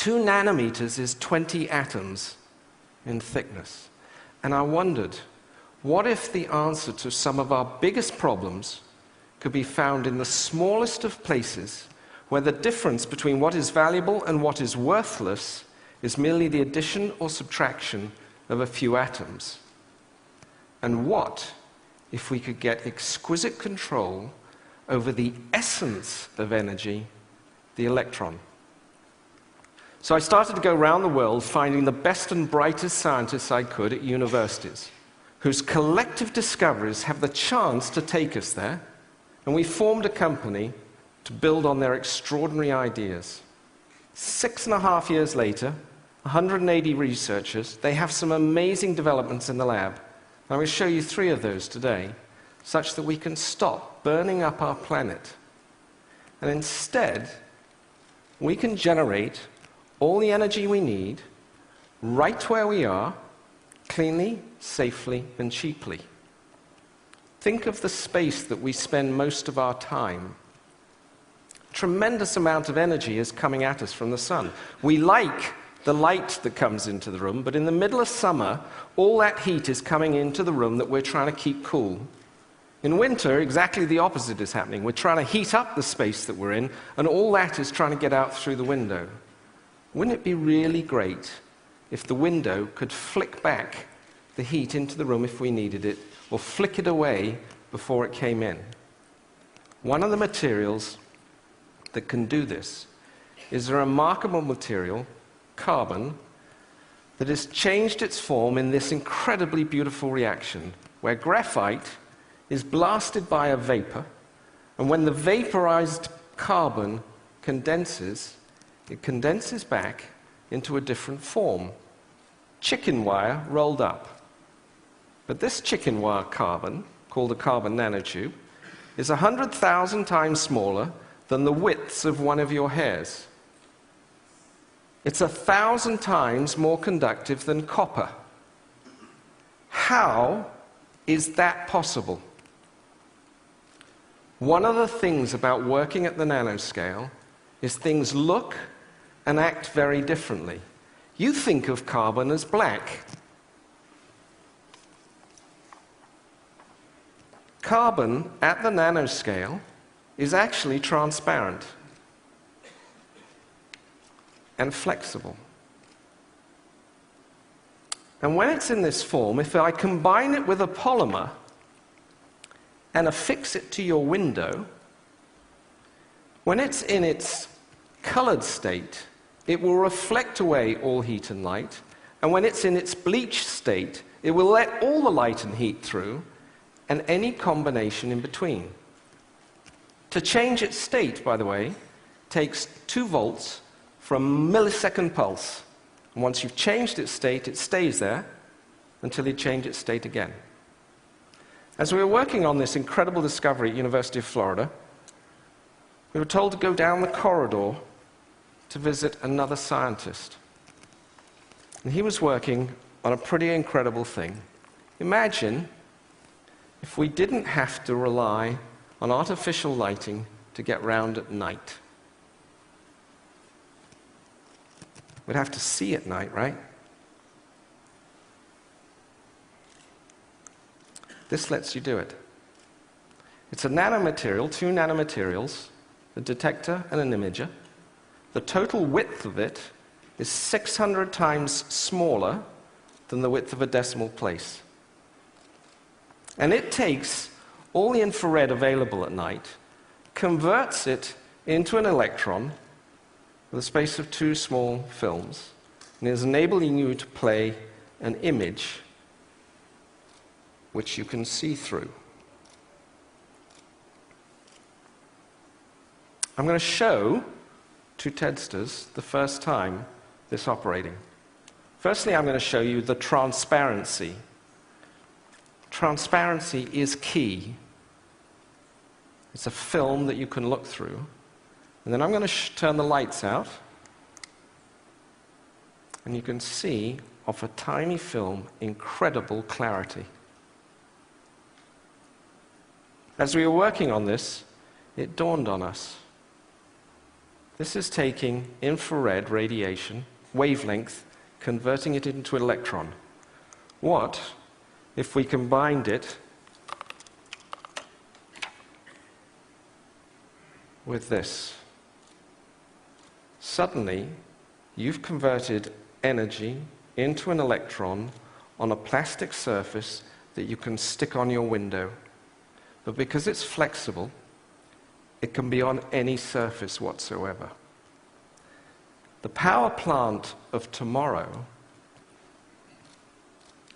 2 nanometers is 20 atoms in thickness. And I wondered, what if the answer to some of our biggest problems could be found in the smallest of places, where the difference between what is valuable and what is worthless is merely the addition or subtraction of a few atoms? And what if we could get exquisite control over the essence of energy, the electron? So I started to go around the world finding the best and brightest scientists I could at universities, whose collective discoveries have the chance to take us there, and we formed a company to build on their extraordinary ideas. 6.5 years later, 180 researchers, they have some amazing developments in the lab. I'm going to show you 3 of those today, such that we can stop burning up our planet. And instead, we can generate all the energy we need right where we are, cleanly, safely, and cheaply. Think of the space that we spend most of our time. Tremendous amount of energy is coming at us from the sun. We like the light that comes into the room, but in the middle of summer, all that heat is coming into the room that we're trying to keep cool. In winter, exactly the opposite is happening. We're trying to heat up the space that we're in, and all that is trying to get out through the window. Wouldn't it be really great if the window could flick back the heat into the room if we needed it, or flick it away before it came in? One of the materials that can do this is a remarkable material, carbon, that has changed its form in this incredibly beautiful reaction, where graphite is blasted by a vapor, and when the vaporized carbon condenses, it condenses back into a different form. Chicken wire rolled up. But this chicken wire carbon, called a carbon nanotube, is 100,000 times smaller than the widths of one of your hairs. It's 1,000 times more conductive than copper. How is that possible? One of the things about working at the nanoscale is things look and act very differently. You think of carbon as black. Carbon at the nanoscale is actually transparent and flexible. And when it's in this form, if I combine it with a polymer and affix it to your window, when it's in its colored state, it will reflect away all heat and light, and when it's in its bleached state, it will let all the light and heat through, and any combination in between. To change its state, by the way, takes 2 volts for a millisecond pulse. And once you've changed its state, it stays there until you change its state again. As we were working on this incredible discovery at University of Florida, we were told to go down the corridor to visit another scientist. And he was working on a pretty incredible thing. Imagine if we didn't have to rely on artificial lighting to get round at night. We'd have to see at night, right? This lets you do it. It's a nanomaterial, 2 nanomaterials, a detector and an imager. The total width of it is 600 times smaller than the width of a decimal place. And it takes all the infrared available at night, converts it into an electron with a space of 2 small films, and is enabling you to play an image which you can see through. I'm going to show to TEDsters the first time this operating. Firstly, I'm going to show you the transparency. Transparency is key. It's a film that you can look through. And then I'm going to turn the lights out. And you can see, off a tiny film, incredible clarity. As we were working on this, it dawned on us. This is taking infrared radiation, wavelength, converting it into an electron. What if we combined it with this? Suddenly, you've converted energy into an electron on a plastic surface that you can stick on your window. But because it's flexible, it can be on any surface whatsoever. The power plant of tomorrow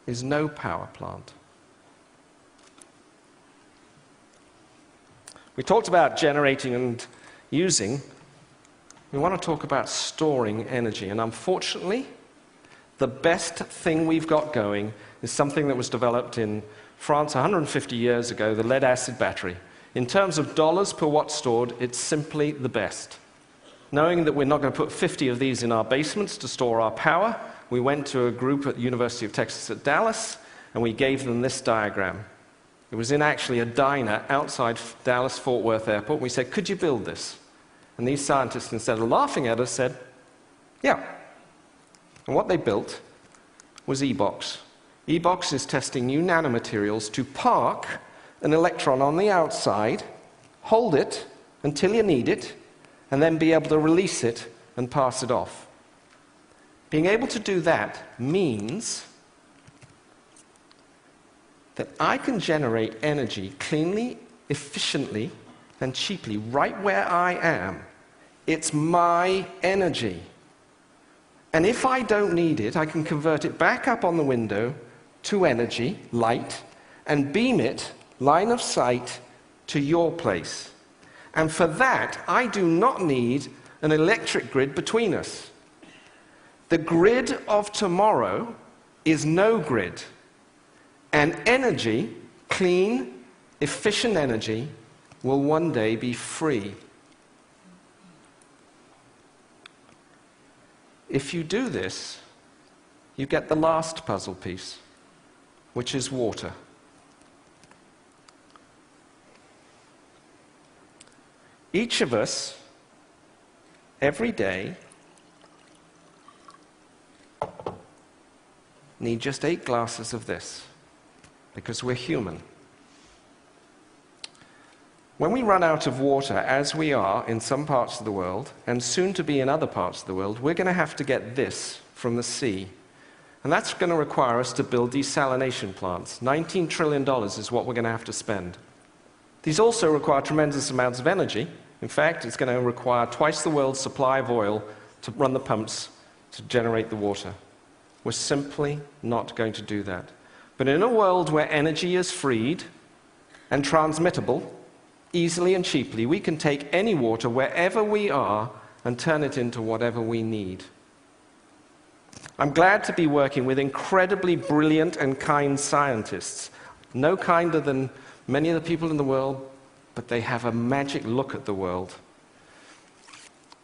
is no power plant. We talked about generating and using. We want to talk about storing energy. And unfortunately, the best thing we've got going is something that was developed in France 150 years ago, the lead-acid battery. In terms of dollars per watt stored, it's simply the best. Knowing that we're not going to put 50 of these in our basements to store our power, we went to a group at the University of Texas at Dallas, and we gave them this diagram. It was in actually a diner outside Dallas-Fort Worth Airport. We said, could you build this? And these scientists, instead of laughing at us, said, yeah. And what they built was EBOX. EBOX is testing new nanomaterials to park an electron on the outside, hold it until you need it, and then be able to release it and pass it off. Being able to do that means that I can generate energy cleanly, efficiently, and cheaply right where I am. It's my energy. And if I don't need it, I can convert it back up on the window to energy, light, and beam it, line of sight, to your place. And for that, I do not need an electric grid between us. The grid of tomorrow is no grid. And energy, clean, efficient energy, will one day be free. If you do this, you get the last puzzle piece, which is water. Each of us, every day, need just 8 glasses of this, because we're human. When we run out of water, as we are in some parts of the world, and soon to be in other parts of the world, we're going to have to get this from the sea. And that's going to require us to build desalination plants. $19 trillion is what we're going to have to spend. These also require tremendous amounts of energy. In fact, it's going to require twice the world's supply of oil to run the pumps to generate the water. We're simply not going to do that. But in a world where energy is freed and transmittable, easily and cheaply, we can take any water wherever we are and turn it into whatever we need. I'm glad to be working with incredibly brilliant and kind scientists, no kinder than many of the people in the world, but they have a magic look at the world.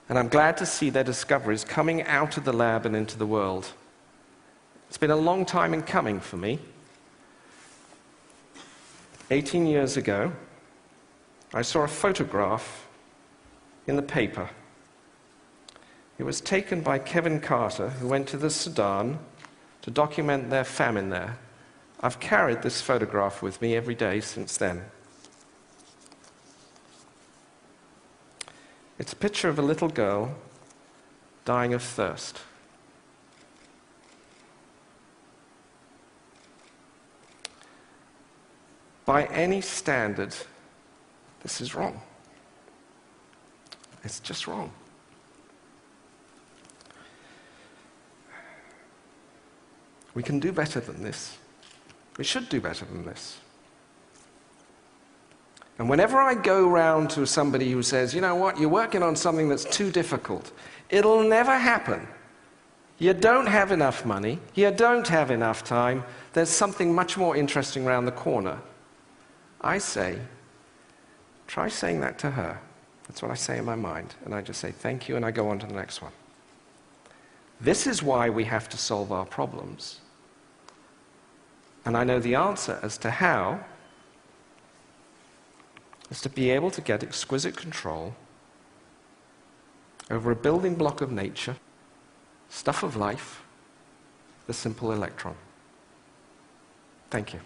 And I'm glad to see their discoveries coming out of the lab and into the world. It's been a long time in coming for me. 18 years ago, I saw a photograph in the paper. It was taken by Kevin Carter, who went to the Sudan to document their famine there. I've carried this photograph with me every day since then. It's a picture of a little girl dying of thirst. By any standard, this is wrong. It's just wrong. We can do better than this. We should do better than this. And whenever I go round to somebody who says, you know what, you're working on something that's too difficult, it'll never happen. You don't have enough money. You don't have enough time. There's something much more interesting around the corner. I say, try saying that to her. That's what I say in my mind. And I just say, thank you, and I go on to the next one. This is why we have to solve our problems. And I know the answer as to how is to be able to get exquisite control over a building block of nature, stuff of life, the simple electron. Thank you.